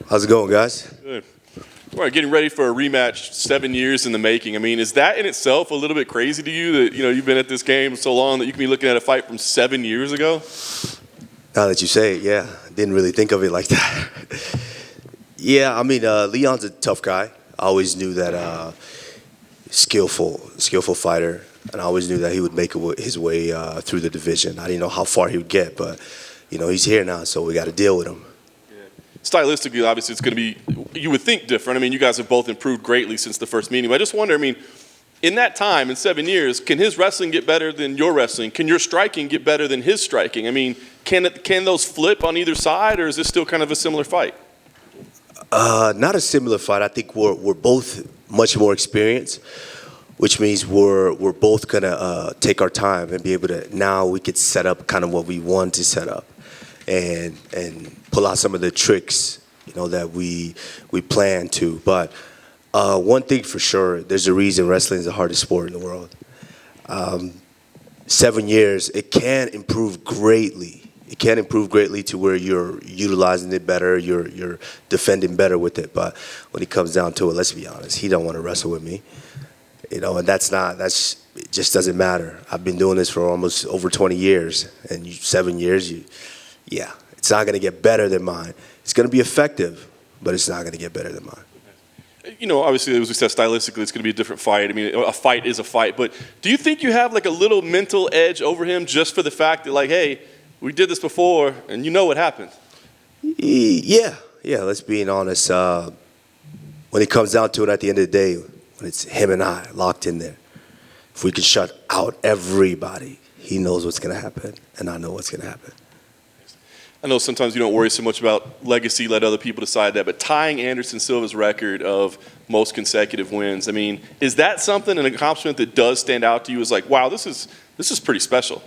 How's it going, guys? Good. All right, getting ready for a rematch, 7 years in the making. I mean, is that in itself a little bit crazy to you that, you've been at this game so long that you can be looking at a fight from 7 years ago? Now that you say it, yeah. Didn't really think of it like that. Yeah, I mean, Leon's a tough guy. I always knew that skillful fighter, and I always knew that he would make his way through the division. I didn't know how far he would get, but, he's here now, so we got to deal with him. Stylistically, obviously, it's going to be, you would think, different. I mean, you guys have both improved greatly since the first meeting. But I just wonder, in that time, in 7 years, can his wrestling get better than your wrestling? Can your striking get better than his striking? I mean, can those flip on either side, or is this still kind of a similar fight? Not a similar fight. I think we're both much more experienced, which means we're both going to take our time and be able to, now we could set up kind of what we want to set up. And pull out some of the tricks, that we plan to. But one thing for sure, there's a reason wrestling is the hardest sport in the world. 7 years, it can improve greatly. It can improve greatly to where you're utilizing it better, you're defending better with it. But when it comes down to it, let's be honest, he don't want to wrestle with me. And it just doesn't matter. I've been doing this for almost over 20 years, and 7 years, yeah, it's not going to get better than mine. It's going to be effective, but it's not going to get better than mine. Obviously, as we said, stylistically, it's going to be a different fight. I mean, a fight is a fight. But do you think you have like a little mental edge over him just for the fact that, like, hey, we did this before, and you know what happened? Yeah, let's be honest. When it comes down to it at the end of the day, when it's him and I locked in there, if we can shut out everybody, he knows what's going to happen, and I know what's going to happen. I know sometimes you don't worry so much about legacy, let other people decide that, but tying Anderson Silva's record of most consecutive wins, I mean, is that something, an accomplishment that does stand out to you as like, wow, this is pretty special?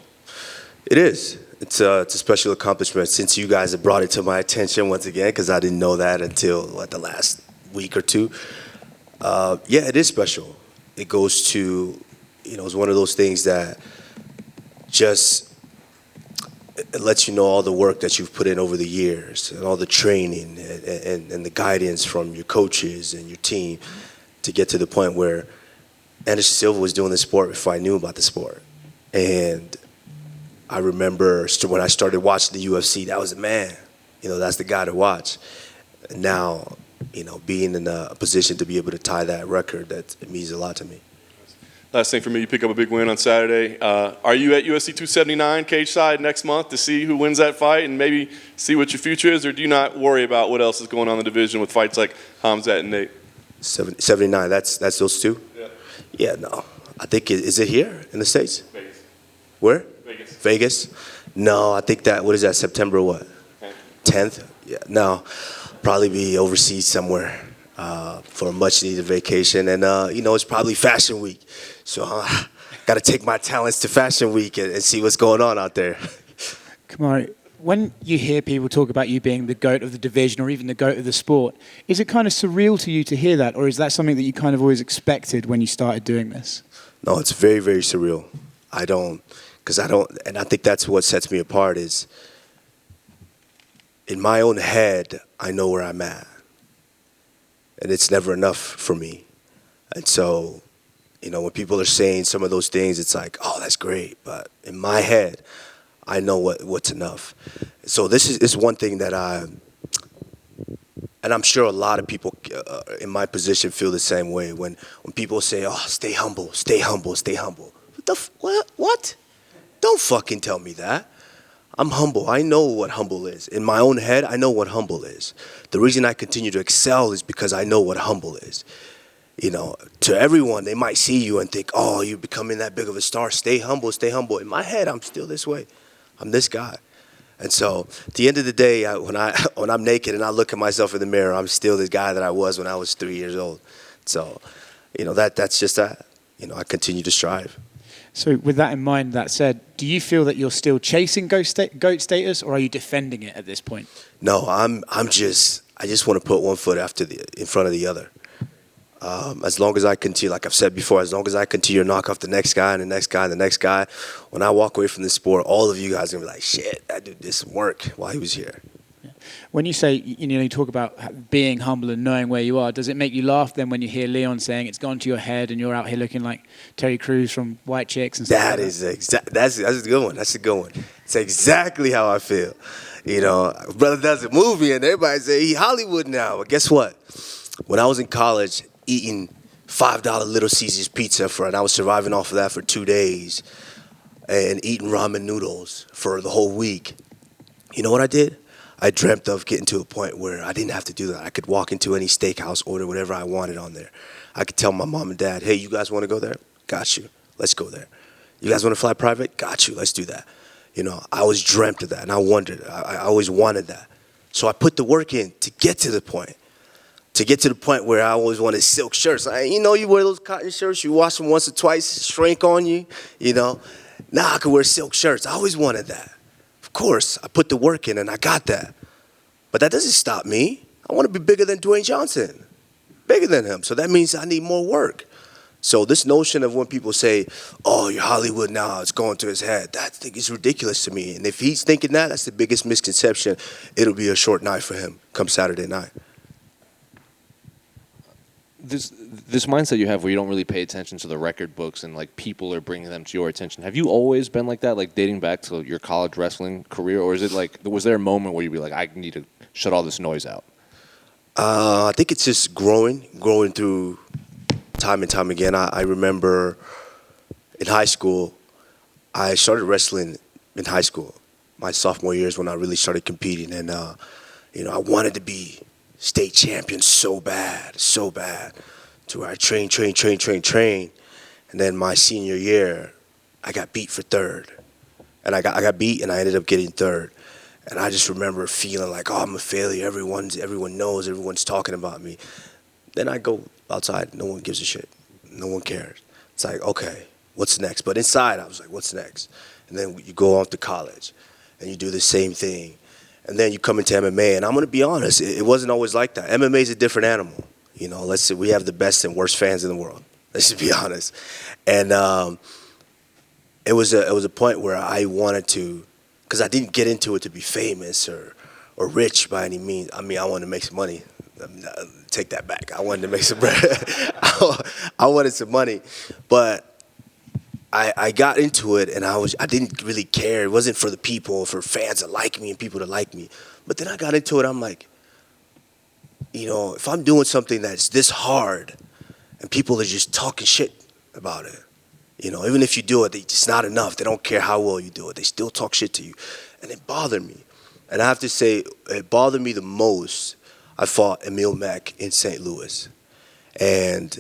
It is. It's a special accomplishment since you guys have brought it to my attention once again, because I didn't know that until, the last week or two. Yeah, it is special. It goes to, it's one of those things that just it lets you know all the work that you've put in over the years and all the training and the guidance from your coaches and your team to get to the point where Anderson Silva was doing the sport before I knew about the sport. And I remember when I started watching the UFC, that was the man. That's the guy to watch. And now, being in a position to be able to tie that record, it means a lot to me. Last thing for me, you pick up a big win on Saturday. Are you at UFC 279 cage side next month to see who wins that fight and maybe see what your future is, or do you not worry about what else is going on in the division with fights like Khamzat and Nate? 79, that's those two? Yeah. Yeah, no. I think, is it here in the States? Vegas. Where? Vegas. Vegas? No, I think what is that, September what? 10th? Yeah, no. Probably be overseas somewhere. For a much-needed vacation, and it's probably Fashion Week, so got to take my talents to Fashion Week and see what's going on out there. Kamaru, when you hear people talk about you being the GOAT of the division or even the GOAT of the sport, is it kind of surreal to you to hear that, or is that something that you kind of always expected when you started doing this? No, it's very, very surreal. And I think that's what sets me apart is, in my own head, I know where I'm at. And it's never enough for me. And so, when people are saying some of those things, it's like, oh, that's great. But in my head, I know what's enough. So this is one thing that and I'm sure a lot of people in my position feel the same way. When people say, oh, stay humble, stay humble, stay humble. What? Don't fucking tell me that. I'm humble. I know what humble is. In my own head, I know what humble is. The reason I continue to excel is because I know what humble is. To everyone, they might see you and think, oh, you're becoming that big of a star. Stay humble, stay humble. In my head, I'm still this way. I'm this guy. And so at the end of the day, when I'm naked and I look at myself in the mirror, I'm still the guy that I was when I was 3 years old. So, that's just that. I continue to strive. So with that in mind, that said, do you feel that you're still chasing GOAT status, or are you defending it at this point? No, I just want to put one foot in front of the other. As long as I continue, like I've said before, as long as I continue to knock off the next guy and the next guy and the next guy, when I walk away from this sport, all of you guys are going to be like, shit, that dude did some work while he was here. Yeah. When you say, you talk about being humble and knowing where you are, does it make you laugh then when you hear Leon saying it's gone to your head and you're out here looking like Terry Crews from White Chicks and stuff like that? That's a good one. That's a good one. It's exactly how I feel. Brother does a movie and everybody say he Hollywood now. But guess what? When I was in college eating $5 Little Caesars pizza and I was surviving off of that for 2 days and eating ramen noodles for the whole week, you know what I did? I dreamt of getting to a point where I didn't have to do that. I could walk into any steakhouse, order whatever I wanted on there. I could tell my mom and dad, hey, you guys want to go there? Got you. Let's go there. You guys want to fly private? Got you. Let's do that. I always dreamt of that, and I wondered. I always wanted that. So I put the work in to get to the point. To get to the point where I always wanted silk shirts. You wear those cotton shirts, you wash them once or twice, shrink on you, Now I could wear silk shirts. I always wanted that. Of course, I put the work in and I got that. But that doesn't stop me. I want to be bigger than Dwayne Johnson, bigger than him. So that means I need more work. So this notion of when people say, oh, you're Hollywood now, it's going to his head, that thing is ridiculous to me. And if he's thinking that, that's the biggest misconception. It'll be a short night for him come Saturday night. This mindset you have where you don't really pay attention to the record books and like people are bringing them to your attention. Have you always been like that, like dating back to your college wrestling career, or is it like was there a moment where you'd be like, I need to shut all this noise out? I think it's just growing through time and time again. I remember in high school, I started wrestling in high school. My sophomore year is when I really started competing, and I wanted to be state champion so bad, to where I train. And then my senior year, I got beat for third. And I got beat and I ended up getting third. And I just remember feeling like, oh, I'm a failure. Everyone knows, everyone's talking about me. Then I go outside, no one gives a shit. No one cares. It's like, okay, what's next? But inside, I was like, what's next? And then you go off to college and you do the same thing. And then you come into MMA, and I'm going to be honest, it wasn't always like that. MMA is a different animal. Let's say we have the best and worst fans in the world. Let's just be honest. And it was a point where I wanted to, because I didn't get into it to be famous or rich by any means. I wanted to make some money. Take that back. I wanted to make some bread. I wanted some money, but I got into it and I didn't really care. It wasn't for the people, for fans to like me and people to like me. But then I got into it. I'm like, if I'm doing something that's this hard and people are just talking shit about it, even if you do it, it's not enough. They don't care how well you do it. They still talk shit to you. And it bothered me. And I have to say, it bothered me the most. I fought Emil Mack in St. Louis. And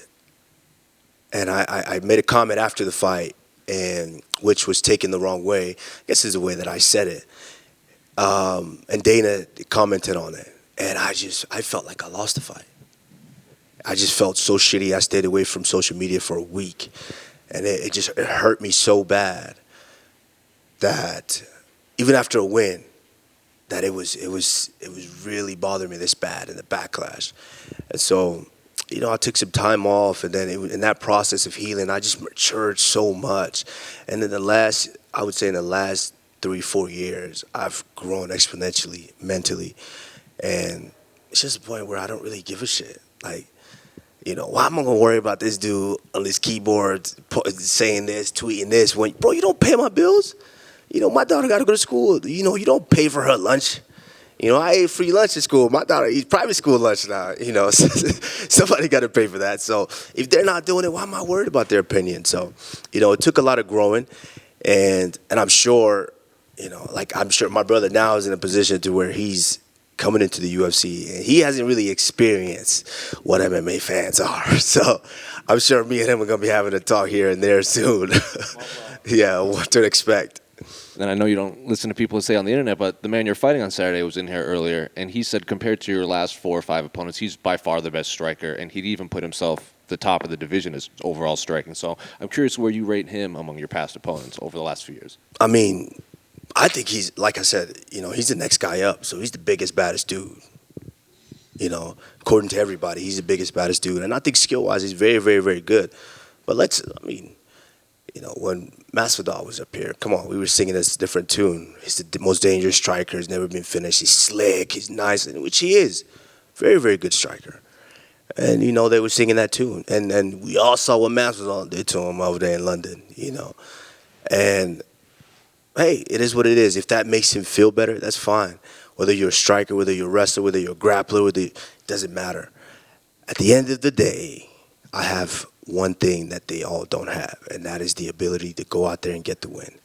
I made a comment after the fight, and which was taken the wrong way. I guess is the way that I said it. And Dana commented on it. And I felt like I lost the fight. I just felt so shitty. I stayed away from social media for a week. And it hurt me so bad that even after a win, that it was really bothering me this bad in the backlash. And so, I took some time off, and then in that process of healing, I just matured so much. And in the last 3-4 years, I've grown exponentially mentally. And it's just a point where I don't really give a shit. Like, why am I going to worry about this dude on this keyboard saying this, tweeting this? Bro, you don't pay my bills? My daughter got to go to school. You don't pay for her lunch. I ate free lunch at school. My daughter eats private school lunch now. Somebody got to pay for that. So if they're not doing it, why am I worried about their opinion? So, it took a lot of growing. And I'm sure, I'm sure my brother now is in a position to where he's coming into the UFC, and he hasn't really experienced what MMA fans are. So I'm sure me and him are going to be having a talk here and there soon. Yeah, what to expect. And I know you don't listen to people say on the internet, but the man you're fighting on Saturday was in here earlier, and he said compared to your last 4 or 5 opponents, he's by far the best striker, and he'd even put himself the top of the division as overall striking. So I'm curious where you rate him among your past opponents over the last few years. I think he's, like I said, he's the next guy up. So he's the biggest, baddest dude. According to everybody, he's the biggest, baddest dude. And I think skill-wise, he's very, very, very good. But when Masvidal was up here, come on, we were singing this different tune. He's the most dangerous striker. He's never been finished. He's slick. He's nice, which he is. Very, very good striker. And, they were singing that tune. And we all saw what Masvidal did to him over there in London, And, hey, it is what it is. If that makes him feel better, that's fine. Whether you're a striker, whether you're a wrestler, whether you're a grappler, it doesn't matter. At the end of the day, I have one thing that they all don't have, and that is the ability to go out there and get the win.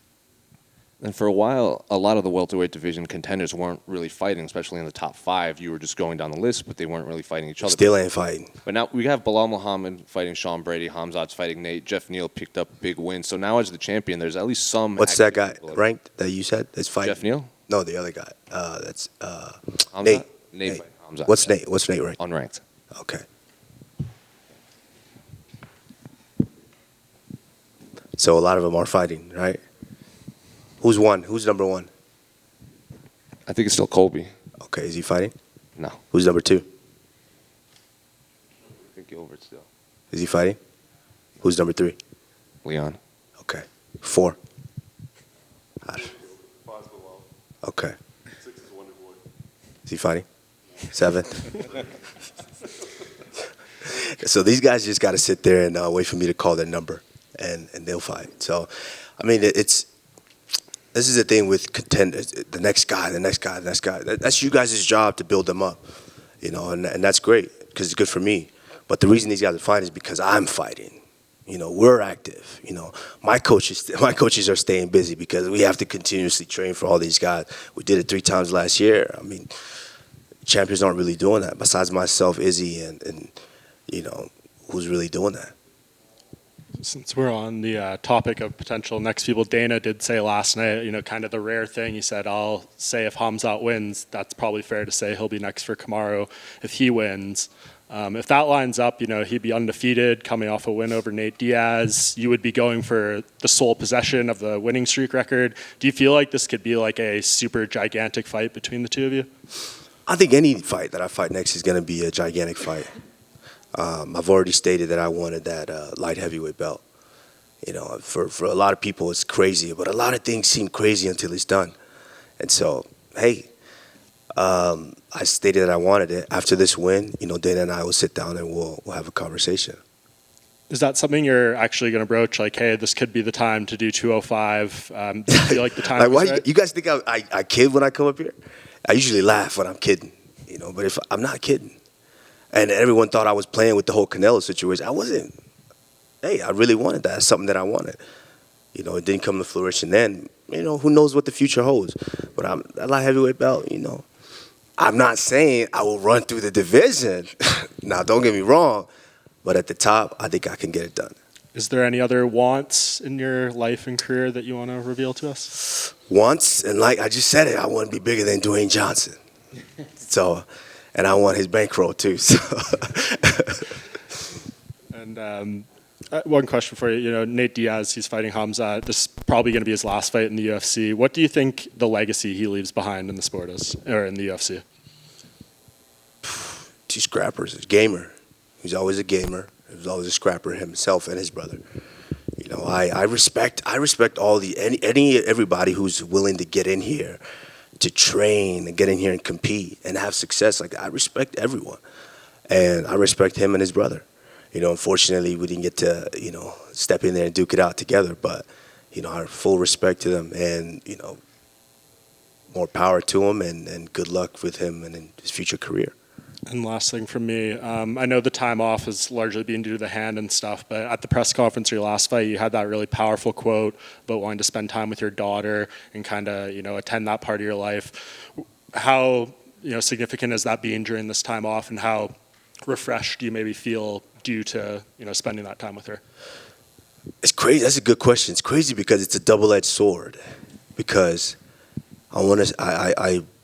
And for a while, a lot of the welterweight division contenders weren't really fighting, especially in the top 5. You were just going down the list, but they weren't really fighting each other. Still ain't fighting. But now we have Bilal Muhammad fighting Sean Brady, Hamzat's fighting Nate, Jeff Neal picked up big wins. So now as the champion, there's at least some... What's that guy ranked that you said is fighting? Jeff Neal? No, the other guy. That's Hamzat? Nate. Nate fighting Hamzat. What's Nate? What's Nate ranked? Unranked. Okay. So a lot of them are fighting, right? Who's one? Who's number 1? I think it's still Colby. Okay, is he fighting? No. Who's number 2? I think Gilbert still. Is he fighting? Who's number 3? Leon. Okay. 4? Okay. 6 is Wonder Boy. Is he fighting? 7? So these guys just got to sit there and wait for me to call their number, and they'll fight. So, I mean, this is the thing with contenders. The next guy. That's you guys' job to build them up, and that's great because it's good for me. But the reason these guys are fighting is because I'm fighting. We're active. My coaches are staying busy because we have to continuously train for all these guys. We did it 3 times last year. I mean, champions aren't really doing that besides myself, Izzy, and who's really doing that. Since we're on the topic of potential next people, Dana did say last night, kind of the rare thing. He said, I'll say if Hamzat wins, that's probably fair to say he'll be next for Kamaru if he wins. If that lines up, he'd be undefeated, coming off a win over Nate Diaz. You would be going for the sole possession of the winning streak record. Do you feel like this could be like a super gigantic fight between the two of you? I think any fight that I fight next is going to be a gigantic fight. I've already stated that I wanted that light heavyweight belt. For a lot of people it's crazy, but a lot of things seem crazy until it's done. And so, hey, I stated that I wanted it. After this win, Dana and I will sit down and we'll have a conversation. Is that something you're actually going to broach? Like, hey, this could be the time to do 205. Do you feel like the time? Like, is right? You guys think I kid when I come up here? I usually laugh when I'm kidding, but if I'm not kidding. And everyone thought I was playing with the whole Canelo situation. I wasn't. Hey, I really wanted that. It's something that I wanted. It didn't come to fruition then. Who knows what the future holds? But I'm that light heavyweight belt, I'm not saying I will run through the division. Now, don't get me wrong. But at the top, I think I can get it done. Is there any other wants in your life and career that you want to reveal to us? Wants, and like I just said it, I want to be bigger than Dwayne Johnson. So, and I want his bankroll too. So. And one question for you. Nate Diaz, he's fighting Hamzat. This is probably going to be his last fight in the UFC. What do you think the legacy he leaves behind in the sport is, or in the UFC? 2 scrappers, a gamer. He's always a gamer. He was always a scrapper himself and his brother. I respect all everybody who's willing to get in here, to train and get in here and compete and have success. Like, I respect everyone, and I respect him and his brother. Unfortunately, we didn't get to step in there and duke it out together. But I have full respect to them, and more power to him, and good luck with him and in his future career. And last thing from me, I know the time off has largely been due to the hand and stuff, but at the press conference or your last fight, you had that really powerful quote about wanting to spend time with your daughter and kind of, attend that part of your life. How, significant has that been during this time off, and how refreshed do you maybe feel due to, spending that time with her? It's crazy. That's a good question. It's crazy because it's a double-edged sword, because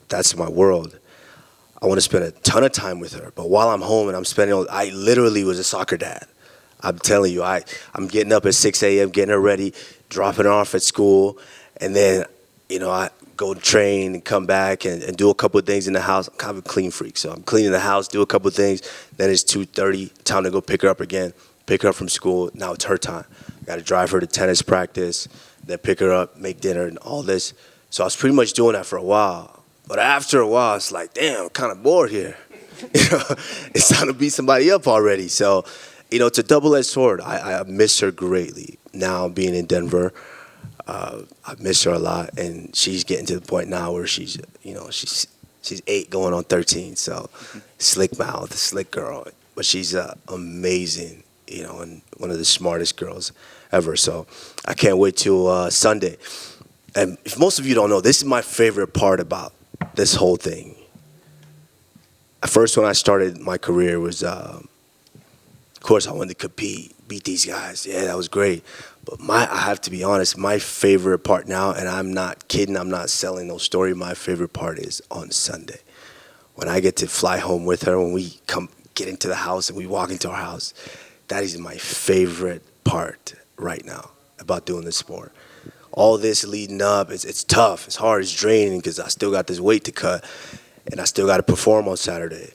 that's my world. I want to spend a ton of time with her, but while I'm home and I literally was a soccer dad. I'm telling you, I'm getting up at 6 a.m., getting her ready, dropping her off at school, and then, I go train and come back and do a couple of things in the house. I'm kind of a clean freak, so I'm cleaning the house, do a couple of things, then it's 2:30, time to go pick her up again, pick her up from school. Now it's her time. Got to drive her to tennis practice, then pick her up, make dinner, and all this. So I was pretty much doing that for a while. But after a while, it's like, damn, I'm kind of bored here. It's time to beat somebody up already. So, it's a double-edged sword. I miss her greatly. Now being in Denver, I miss her a lot, and she's getting to the point now where she's 8 going on 13. So, slick mouth, slick girl, but she's amazing, and one of the smartest girls ever. So, I can't wait till Sunday. And if most of you don't know, this is my favorite part about this whole thing. At first, when I started my career, was of course I wanted to compete, beat these guys. Yeah, that was great. But I have to be honest, my favorite part now, and I'm not kidding, I'm not selling no story. My favorite part is on Sunday, when I get to fly home with her, when we get into the house and we walk into our house. That is my favorite part right now about doing this sport. All this leading up, it's tough, it's hard, it's draining because I still got this weight to cut and I still got to perform on Saturday.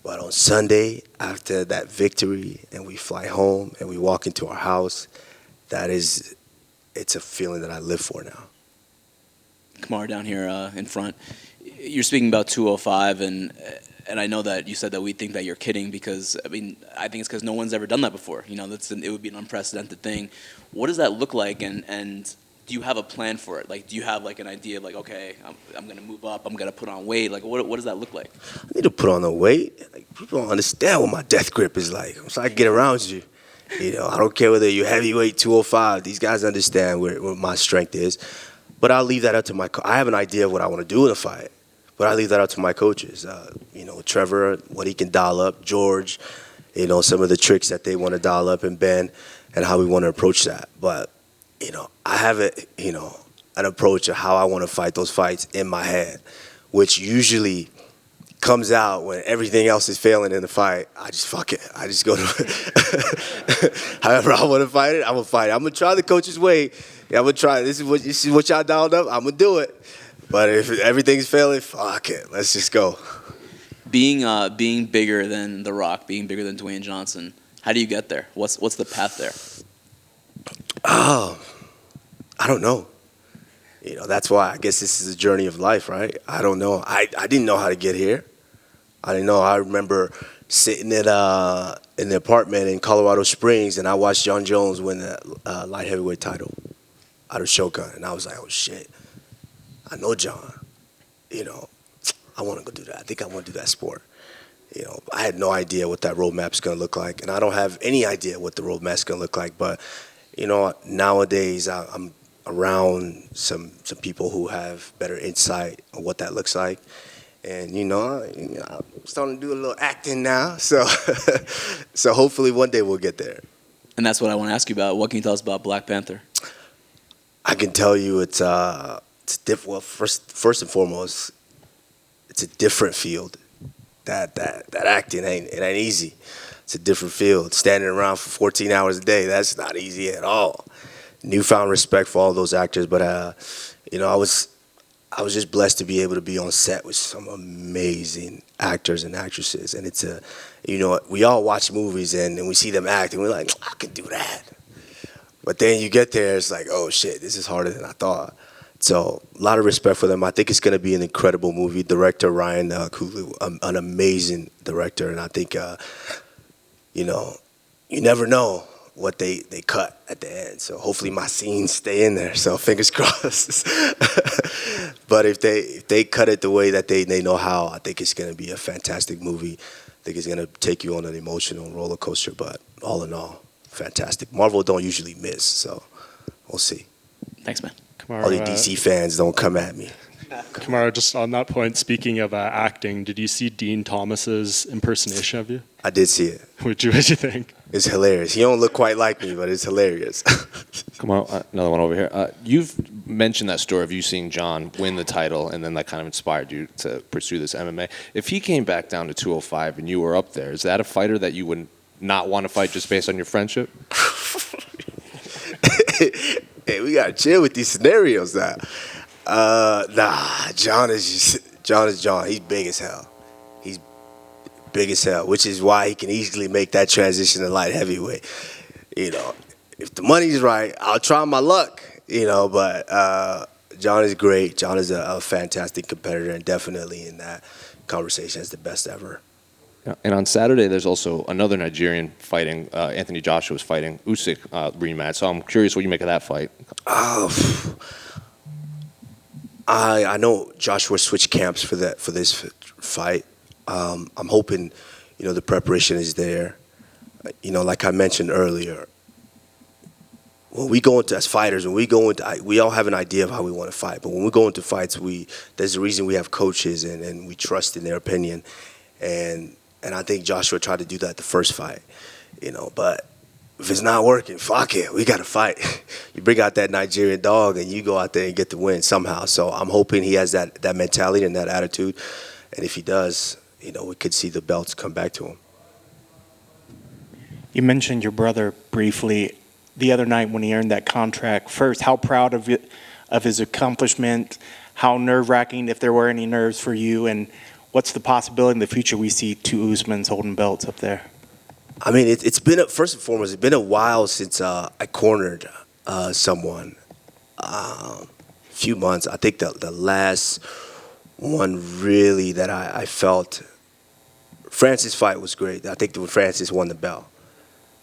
But on Sunday, after that victory and we fly home and we walk into our house, it's a feeling that I live for now. Kamaru down here in front. You're speaking about 205, and I know that you said that we think that you're kidding because, I think it's because no one's ever done that before. It would be an unprecedented thing. What does that look like, and do you have a plan for it? Like, do you have like an idea of like, okay, I'm going to move up, I'm going to put on weight? Like, what does that look like? I need to put on the weight. Like, people don't understand what my death grip is like. I'm trying to get around you. I don't care whether you're heavyweight, 205. These guys understand where my strength is. But I'll leave that up to I have an idea of what I want to do in a fight. But I leave that up to my coaches. Trevor, what he can dial up. George, some of the tricks that they want to dial up, and Ben, and how we want to approach that. But I have an approach of how I want to fight those fights in my head, which usually comes out when everything else is failing in the fight. I just fuck it. I just go to however I want to fight it. I'm gonna fight it. I'm gonna try the coach's way. Yeah, I'm gonna try. This is what y'all dialed up. I'm gonna do it. But if everything's failing, fuck it. Let's just go. Being bigger than The Rock, being bigger than Dwayne Johnson, how do you get there? What's the path there? Oh, I don't know. That's why I guess this is a journey of life, right? I don't know. I didn't know how to get here. I didn't know. I remember sitting in the apartment in Colorado Springs, and I watched John Jones win the light heavyweight title out of Shogun, and I was like, oh shit, I know John. I want to go do that. I think I want to do that sport. I had no idea what that roadmap's going to look like, and I don't have any idea what the roadmap's going to look like. But nowadays I'm around some people who have better insight on what that looks like. And, I'm starting to do a little acting now. So so hopefully one day we'll get there. And that's what I want to ask you about. What can you tell us about Black Panther? I can tell you it's different. Well, first and foremost, it's a different field. That acting ain't easy. It's a different field. Standing around for 14 hours a day, that's not easy at all. Newfound respect for all those actors, but I was just blessed to be able to be on set with some amazing actors and actresses. And it's we all watch movies and we see them act and we're like, I can do that. But then you get there, it's like, oh shit, this is harder than I thought. So a lot of respect for them. I think it's going to be an incredible movie. Director Ryan Coogler, an amazing director, and I think you never know what they cut at the end. So hopefully my scenes stay in there. So fingers crossed. But if they cut it the way that they know how, I think it's going to be a fantastic movie. I think it's going to take you on an emotional roller coaster. But all in all, fantastic. Marvel don't usually miss, so we'll see. Thanks, man. Kamaru, All the DC fans don't come at me. Kamaru, just on that point, speaking of acting, did you see Dean Thomas's impersonation of you? I did see it. What'd you think? It's hilarious. He don't look quite like me, but it's hilarious. Come on, another one over here. You've mentioned that story of you seeing John win the title, and then that kind of inspired you to pursue this MMA. If he came back down to 205 and you were up there, is that a fighter that you would not want to fight just based on your friendship? Hey, we gotta chill with these scenarios now. Nah, John is John. He's big as hell. He's big as hell, which is why he can easily make that transition to light heavyweight. You know, if the money's right, I'll try my luck. You know, but John is great. John is a fantastic competitor, and definitely in that conversation is the best ever. Yeah. And on Saturday, there's also another Nigerian fighting. Anthony Joshua is fighting Usyk rematch. So I'm curious what you make of that fight. I know Joshua switched camps for this fight. I'm hoping, the preparation is there. Like I mentioned earlier, when we go into as fighters, we all have an idea of how we want to fight. But when we go into fights, there's a reason we have coaches and we trust in their opinion. And I think Joshua tried to do that the first fight, But if it's not working, fuck it, we got to fight. You bring out that Nigerian dog and you go out there and get the win somehow. So I'm hoping he has that mentality and that attitude. And if he does, we could see the belts come back to him. You mentioned your brother briefly the other night when he earned that contract. First, how proud of his accomplishment, how nerve-wracking, if there were any nerves for you, and what's the possibility in the future we see two Usmans holding belts up there? I mean, it's been, first and foremost, it's been a while since I cornered someone. A few months. I think the last one really that I felt, Francis' fight was great. I think when Francis won the belt,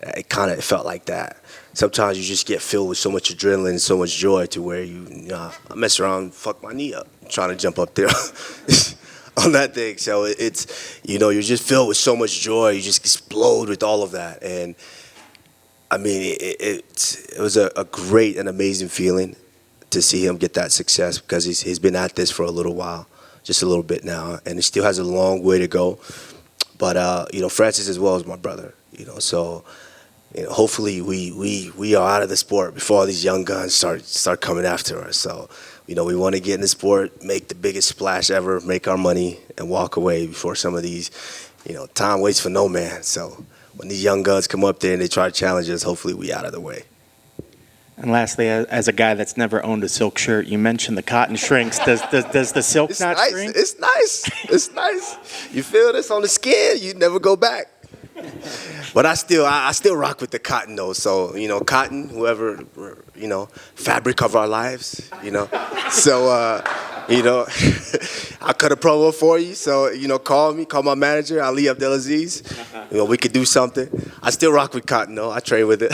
it kind of felt like that. Sometimes you just get filled with so much adrenaline and so much joy to where I mess around and fuck my knee up trying to jump up there on that thing. So it's, you're just filled with so much joy. You just explode with all of that. And, I mean, it was a great and amazing feeling to see him get that success because he's been at this for a little while, just a little bit now, and he still has a long way to go. But, Francis as well as my brother, so... hopefully we are out of the sport before all these young guns start coming after us. So, we want to get in the sport, make the biggest splash ever, make our money, and walk away before some of these, time waits for no man. So, when these young guns come up there and they try to challenge us, hopefully we out of the way. And lastly, as a guy that's never owned a silk shirt, you mentioned the cotton shrinks. Does the silk not shrink? It's nice. It's nice. You feel this on the skin, you never go back. But I still rock with the cotton though. So, cotton, whoever, fabric of our lives, So, I'll cut a promo for you. So, call my manager, Ali Abdelaziz. We could do something. I still rock with cotton though. I train with it.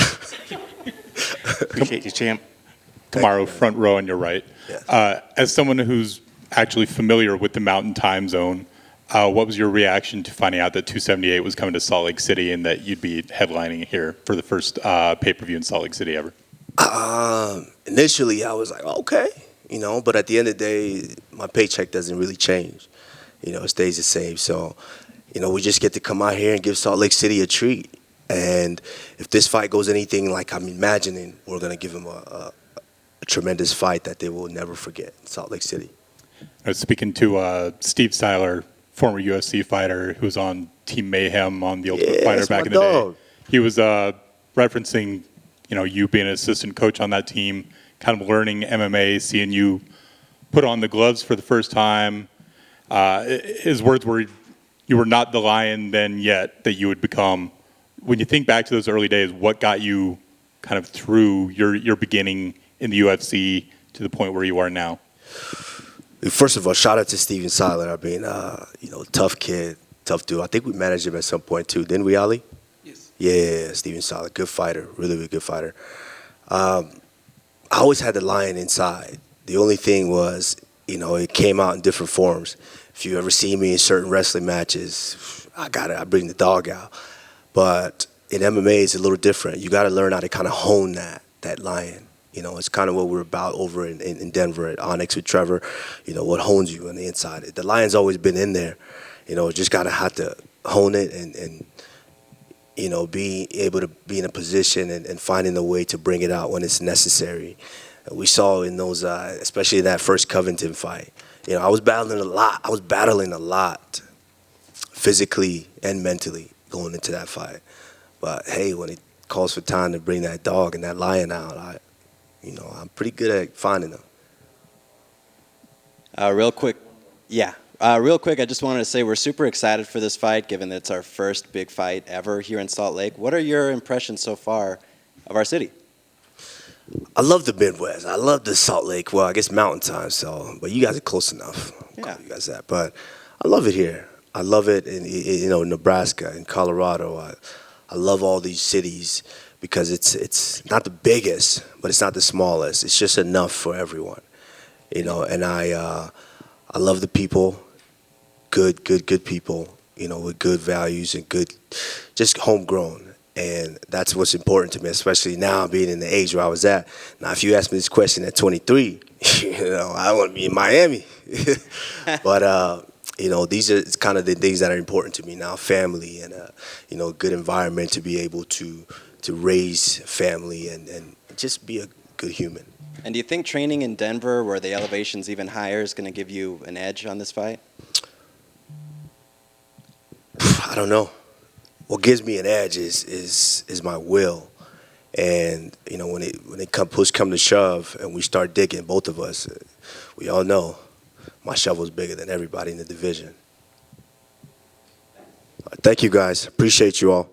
Appreciate you, champ. Kamaru, front row on your right. Yes. As someone who's actually familiar with the Mountain Time Zone, what was your reaction to finding out that 278 was coming to Salt Lake City and that you'd be headlining here for the first pay-per-view in Salt Lake City ever? Initially, I was like, okay, but at the end of the day, my paycheck doesn't really change. It stays the same. So, we just get to come out here and give Salt Lake City a treat. And if this fight goes anything like I'm imagining, we're going to give them a tremendous fight that they will never forget in Salt Lake City. I was speaking to Steve Styler, former UFC fighter who was on Team Mayhem on The Ultimate Fighter back in the day. He was referencing, you being an assistant coach on that team, kind of learning MMA, seeing you put on the gloves for the first time. His words were, you were not the lion then yet that you would become. When you think back to those early days, what got you kind of through your beginning in the UFC to the point where you are now? First of all, shout out to Steven Siler. I mean, tough kid, tough dude. I think we managed him at some point too, didn't we, Ali? Yes. Yeah, Steven Siler, good fighter, really, really good fighter. I always had the lion inside. The only thing was, it came out in different forms. If you ever see me in certain wrestling matches, I bring the dog out. But in MMA, it's a little different. You got to learn how to kind of hone that lion. It's kind of what we're about over in Denver at Onyx with Trevor. What hones you on the inside. The lion's always been in there. Just got to have to hone it and be able to be in a position and finding a way to bring it out when it's necessary. We saw in those, especially that first Covington fight. I was battling a lot physically and mentally going into that fight. But hey, when it calls for time to bring that dog and that lion out, I'm pretty good at finding them. Real quick, yeah. Real quick, I just wanted to say we're super excited for this fight, given that it's our first big fight ever here in Salt Lake. What are your impressions so far of our city? I love the Midwest. I love the Salt Lake. Well, I guess Mountain Time. So, but you guys are close enough. I'll call you guys that. But I love it here. I love it in Nebraska, in Colorado. I love all these cities because it's not the biggest, but it's not the smallest. It's just enough for everyone, And I love the people, good people, with good values and good, just homegrown. And that's what's important to me, especially now being in the age where I was at. Now, if you ask me this question at 23, I want to be in Miami. But, these are kind of the things that are important to me now, family and, a good environment to be able to raise family and just be a good human. And do you think training in Denver, where the elevation's even higher, is going to give you an edge on this fight? I don't know. What gives me an edge is my will, and when push come to shove and we start digging, both of us, we all know my shovel's bigger than everybody in the division. Thank you guys, appreciate you all.